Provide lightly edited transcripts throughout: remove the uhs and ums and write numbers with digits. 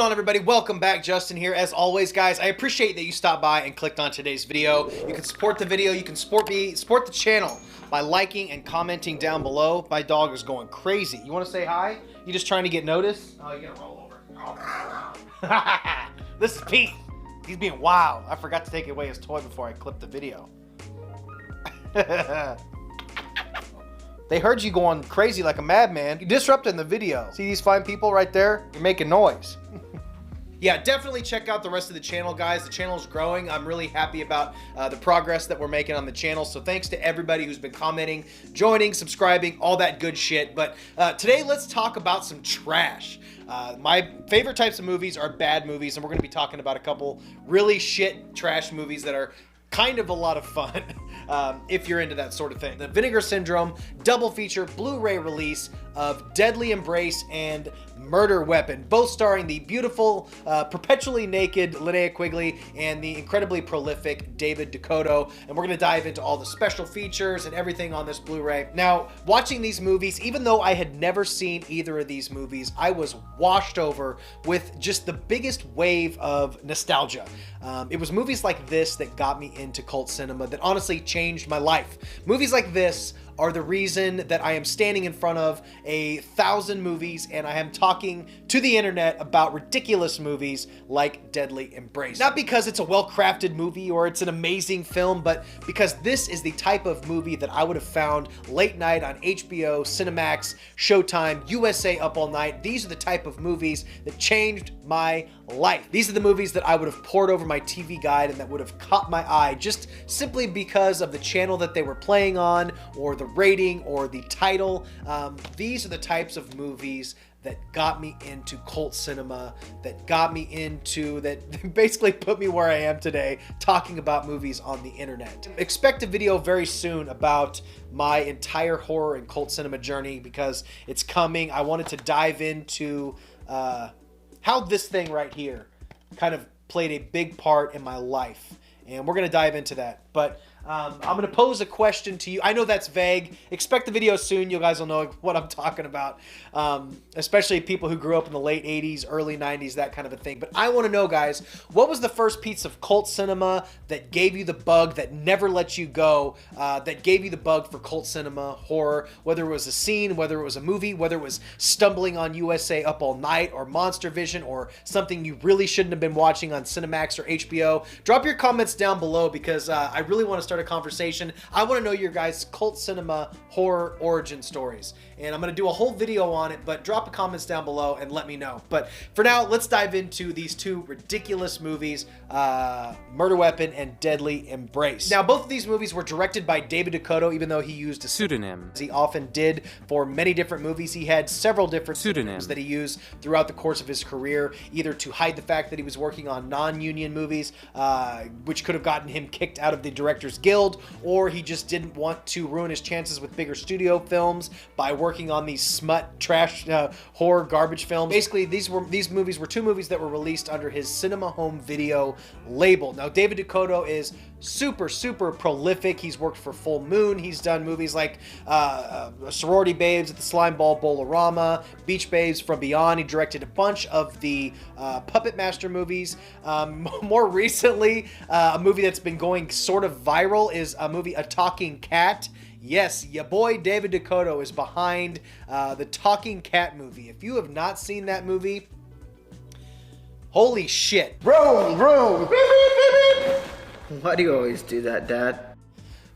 going on, everybody? Welcome back. Justin here. As always, guys, I appreciate that you stopped by and clicked on today's video. You can support the video. You can support the channel by liking and commenting down below. My dog is going crazy. You want to say hi? You just trying to get noticed? Oh, you gotta roll over. This is Pete. He's being wild. I forgot to take away his toy before I clipped the video. They heard you going crazy like a madman. You're disrupting the video. See these fine people right there? You're making noise. Yeah, definitely check out the rest of the channel, guys. The channel is growing. I'm really happy about the progress that we're making on the channel. So thanks to everybody who's been commenting, joining, subscribing, all that good shit. But today, let's talk about some trash. My favorite types of movies are bad movies, and we're going to be talking about a couple really shit trash movies that are kind of a lot of fun if you're into that sort of thing. The Vinegar Syndrome double feature Blu-ray release of Deadly Embrace and Murder Weapon, both starring the beautiful, perpetually naked Linnea Quigley and the incredibly prolific David Dakota. And we're going to dive into all the special features and everything on this Blu-ray. Now, watching these movies, even though I had never seen either of these movies, I was washed over with just the biggest wave of nostalgia. It was movies like this that got me into cult cinema, that honestly changed my life. Movies like this are the reason that I am standing in front of 1,000 movies and I am talking to the internet about ridiculous movies like Deadly Embrace. Not because it's a well-crafted movie or it's an amazing film, but because this is the type of movie that I would have found late night on HBO, Cinemax, Showtime, USA Up All Night. These are the type of movies that changed my life. These are the movies that I would have poured over my TV guide and that would have caught my eye just simply because of the channel that they were playing on, or the rating, or the title. These are the types of movies that got me into cult cinema, that basically put me where I am today, talking about movies on the internet. Expect a video very soon about my entire horror and cult cinema journey, because it's coming. I wanted to dive into how this thing right here kind of played a big part in my life, and we're going to dive into that. But I'm going to pose a question to you. I know that's vague. Expect the video soon. You guys will know what I'm talking about, especially people who grew up in the late 80s, early 90s, that kind of a thing. But I want to know, guys, what was the first piece of cult cinema that gave you the bug, that never let you go, that gave you the bug for cult cinema, horror, whether it was a scene, whether it was a movie, whether it was stumbling on USA Up All Night or Monster Vision, or something you really shouldn't have been watching on Cinemax or HBO. Drop your comments down below, because I really want to start a conversation. I want to know your guys' cult cinema horror origin stories, and I'm going to do a whole video on it, but drop the comments down below and let me know. But for now, let's dive into these two ridiculous movies, Murder Weapon and Deadly Embrace. Now, both of these movies were directed by David Dakota, even though he used a pseudonym. He often did for many different movies. He had several different pseudonyms that he used throughout the course of his career, either to hide the fact that he was working on non-union movies, which could have gotten him kicked out of the Directors Guild, or he just didn't want to ruin his chances with bigger studio films by working on these smut, trash, horror, garbage films. Basically, these movies were two movies that were released under his Cinema Home Video label. Now, David Dakota is super prolific. He's worked for Full Moon. He's done movies like Sorority Babes at the Slime Ball Bolorama, Beach Babes from Beyond. He directed a bunch of the Puppet Master movies. More recently, a movie that's been going sort of viral is a movie, A Talking Cat. Yes, your boy David Dakota is behind the Talking Cat movie. If you have not seen that movie, holy shit. Vroom, vroom. Beep, beep, beep, beep. Why do you always do that, Dad?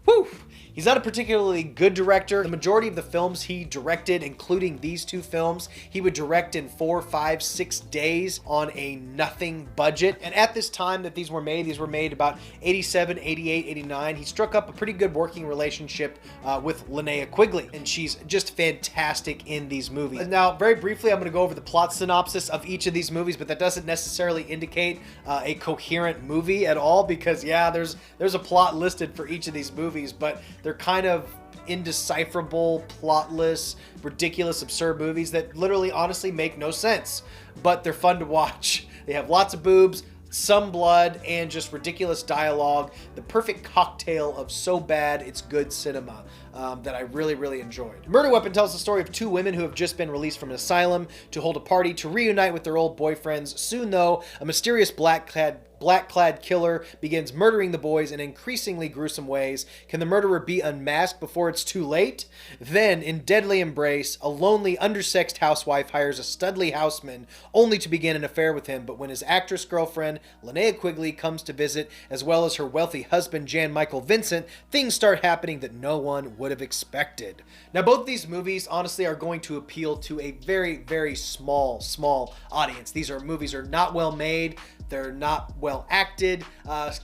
Whew. He's not a particularly good director. The majority of the films he directed, including these two films, he would direct in 4, 5, 6 days on a nothing budget. And at this time that these were made about 87, 88, 89. He struck up a pretty good working relationship with Linnea Quigley, and she's just fantastic in these movies. Now, very briefly, I'm going to go over the plot synopsis of each of these movies, but that doesn't necessarily indicate a coherent movie at all, because yeah, there's a plot listed for each of these movies, but they're kind of indecipherable, plotless, ridiculous, absurd movies that literally, honestly make no sense, but they're fun to watch. They have lots of boobs, some blood, and just ridiculous dialogue. The perfect cocktail of so bad it's good cinema that I really, really enjoyed. Murder Weapon tells the story of two women who have just been released from an asylum to hold a party to reunite with their old boyfriends. Soon, though, a mysterious black-clad killer begins murdering the boys in increasingly gruesome ways. Can the murderer be unmasked before it's too late? Then, in deadly embrace, a lonely, undersexed housewife hires a studly houseman only to begin an affair with him. But when his actress girlfriend, Linnea Quigley, comes to visit, as well as her wealthy husband, Jan Michael Vincent, things start happening that no one would have expected. Now, both of these movies, honestly, are going to appeal to a very, very small audience. These movies are not well made. They're not well acted.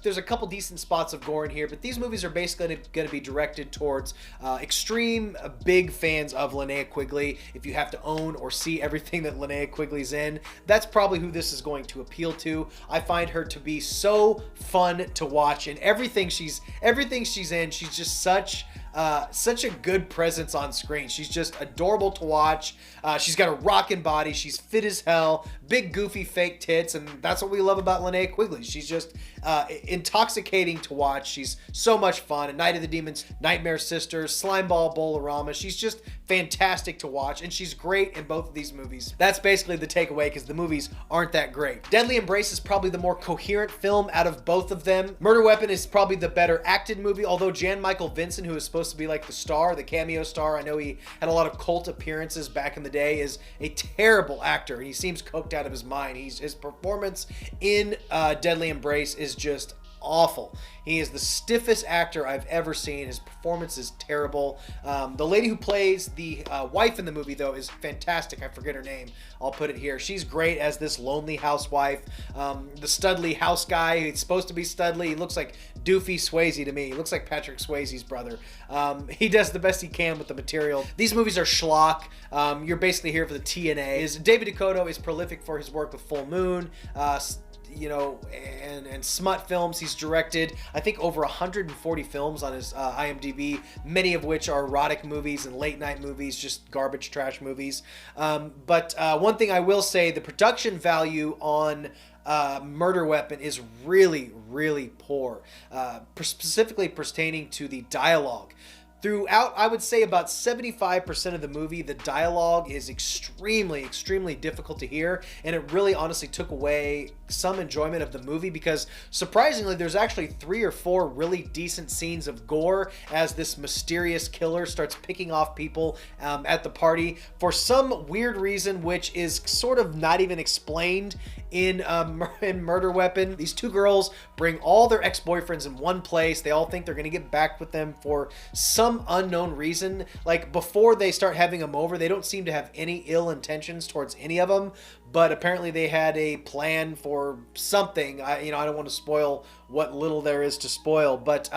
There's a couple decent spots of gore in here, but these movies are basically going to be directed towards extreme big fans of Linnea Quigley. If you have to own or see everything that Linnea Quigley's in, that's probably who this is going to appeal to. I find her to be so fun to watch, and everything she's in, she's just such a good presence on screen. She's just adorable to watch. She's got a rockin' body. She's fit as hell. Big, goofy, fake tits, and that's what we love about Linnea Quigley. She's just intoxicating to watch. She's so much fun. A Night of the Demons, Nightmare Sisters, Slimeball Bolorama. She's just fantastic to watch, and she's great in both of these movies. That's basically the takeaway, because the movies aren't that great. Deadly Embrace is probably the more coherent film out of both of them. Murder Weapon is probably the better acted movie, although Jan Michael Vincent, who is supposed to be like the star, the cameo star, I know he had a lot of cult appearances back in the day, is a terrible actor, and he seems coked out of his mind. His performance in Deadly Embrace is just awful. He is the stiffest actor I've ever seen. His performance is terrible. The lady who plays the wife in the movie, though, is fantastic. I forget her name. I'll put it here. She's great as this lonely housewife. The studly house guy, he's supposed to be studly. He looks like Doofy Swayze to me. He looks like Patrick Swayze's brother. He does the best he can with the material. These movies are schlock. You're basically here for the TNA. David Dakota is prolific for his work with Full Moon, and smut films. He's directed, I think, over 140 films on his IMDb, many of which are erotic movies and late night movies, just garbage trash movies. But one thing I will say, the production value on Murder Weapon is really, really poor, specifically pertaining to the dialogue. Throughout, I would say about 75% of the movie, the dialogue is extremely, extremely difficult to hear, and it really honestly took away some enjoyment of the movie, because surprisingly, there's actually 3 or 4 really decent scenes of gore as this mysterious killer starts picking off people at the party for some weird reason, which is sort of not even explained in Murder Weapon. These two girls bring all their ex-boyfriends in one place. They all think they're going to get back with them for some unknown reason. Like, before they start having them over, they don't seem to have any ill intentions towards any of them, but apparently they had a plan for something. I don't want to spoil what little there is to spoil, but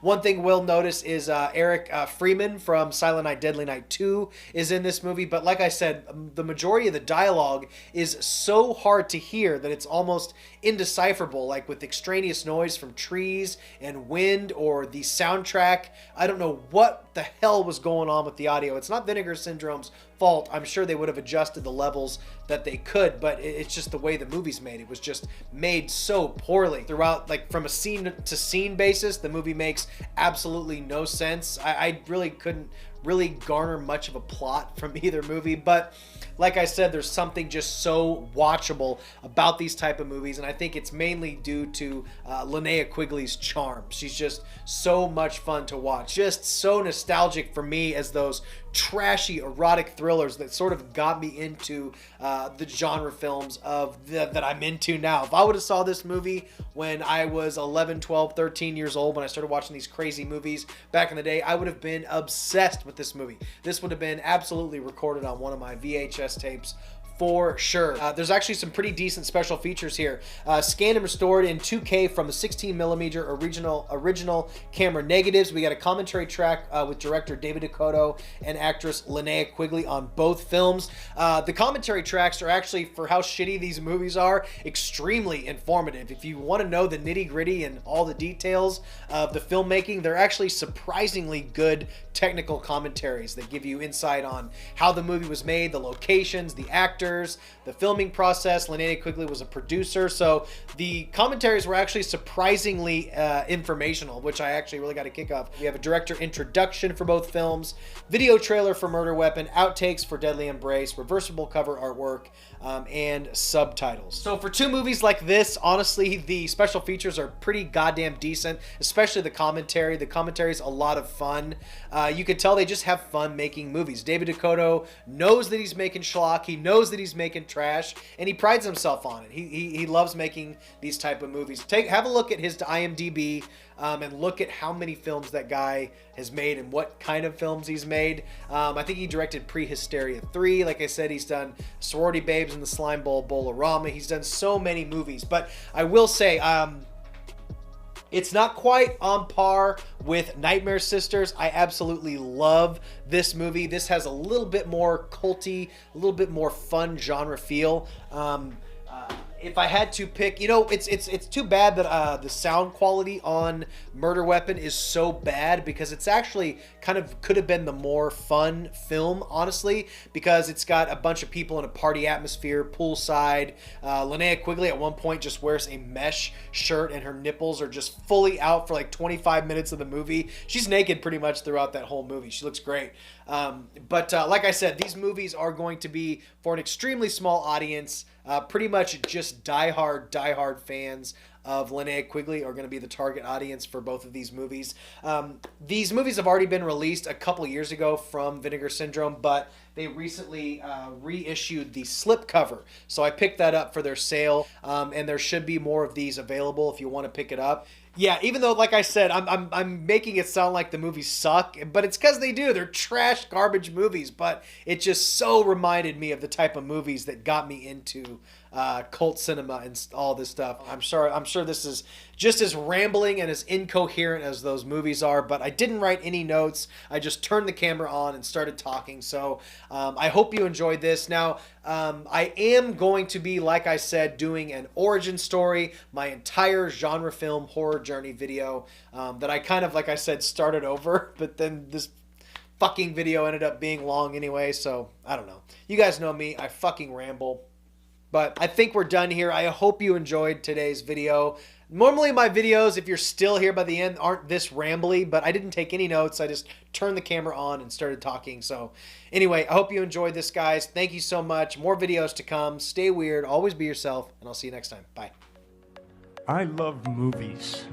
one thing we'll notice is Eric Freeman from Silent Night, Deadly Night 2 is in this movie, but like I said, the majority of the dialogue is so hard to hear that it's almost indecipherable, like with extraneous noise from trees and wind or the soundtrack. I don't know what the hell was going on with the audio. It's not Vinegar Syndrome's fault. I'm sure they would have adjusted the levels that they could, but it's just the way the movie's made. It was just made so poorly throughout. Like, from a scene to scene basis, the movie makes absolutely no sense. I really couldn't really garner much of a plot from either movie, but like I said, there's something just so watchable about these type of movies, and I think it's mainly due to Linnea Quigley's charm. She's just so much fun to watch. Just so nostalgic for me as those trashy erotic thrillers that sort of got me into the genre films that I'm into now. If I would have saw this movie when I was 11, 12, 13 years old, when I started watching these crazy movies back in the day, I would have been obsessed with this movie. This would have been absolutely recorded on one of my VHS tapes for sure. There's actually some pretty decent special features here. Scanned and restored in 2K from the 16mm original camera negatives. We got a commentary track with director David Dakota and actress Linnea Quigley on both films. The commentary tracks are actually, for how shitty these movies are, extremely informative. If you want to know the nitty-gritty and all the details of the filmmaking, they're actually surprisingly good technical commentaries that give you insight on how the movie was made, the locations, the actors, directors, the filming process. Linnea Quigley was a producer, so the commentaries were actually surprisingly informational, which I actually really got a kick off. We have a director introduction for both films, video trailer for Murder Weapon, outtakes for Deadly Embrace, reversible cover artwork, and subtitles. So for two movies like this, honestly, the special features are pretty goddamn decent, especially the commentary. The commentary is a lot of fun. You can tell they just have fun making movies. David Dakota knows that he's making schlock, he knows that he's making trash, and he prides himself on it. He loves making these type of movies. Have a look at his IMDb and look at how many films that guy has made and what kind of films he's made. I think he directed Pre-Hysteria 3. Like I said, he's done Sorority Babes and the Slime Bowl, Bowl-O-Rama. He's done so many movies. But I will say, it's not quite on par with Nightmare Sisters. I absolutely love this movie. This has a little bit more culty, a little bit more fun genre feel. If I had to pick, you know, it's too bad that the sound quality on Murder Weapon is so bad, because it's actually kind of could have been the more fun film, honestly, because it's got a bunch of people in a party atmosphere, poolside. Linnea Quigley at one point just wears a mesh shirt and her nipples are just fully out for like 25 minutes of the movie. She's naked pretty much throughout that whole movie. She looks great. But like I said, these movies are going to be for an extremely small audience. Pretty much just diehard fans of Linnea Quigley are going to be the target audience for both of these movies. These movies have already been released a couple years ago from Vinegar Syndrome, but they recently reissued the slipcover. So I picked that up for their sale, and there should be more of these available if you want to pick it up. Yeah, even though, like I said, I'm making it sound like the movies suck, but it's because they do. They're trash, garbage movies, but it just so reminded me of the type of movies that got me into cult cinema and all this stuff. I'm sure this is just as rambling and as incoherent as those movies are, but I didn't write any notes. I just turned the camera on and started talking. So I hope you enjoyed this. Now, I am going to be, like I said, doing an origin story, my entire genre film horror journey video that I kind of, like I said, started over, but then this fucking video ended up being long anyway, so I don't know. You guys know me, I fucking ramble. But I think we're done here. I hope you enjoyed today's video. Normally my videos, if you're still here by the end, aren't this rambly, but I didn't take any notes. I just turned the camera on and started talking. So anyway, I hope you enjoyed this, guys. Thank you so much. More videos to come. Stay weird. Always be yourself, and I'll see you next time. Bye. I love movies.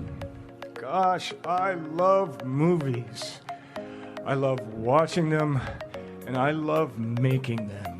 Gosh, I love movies. I love watching them, and I love making them.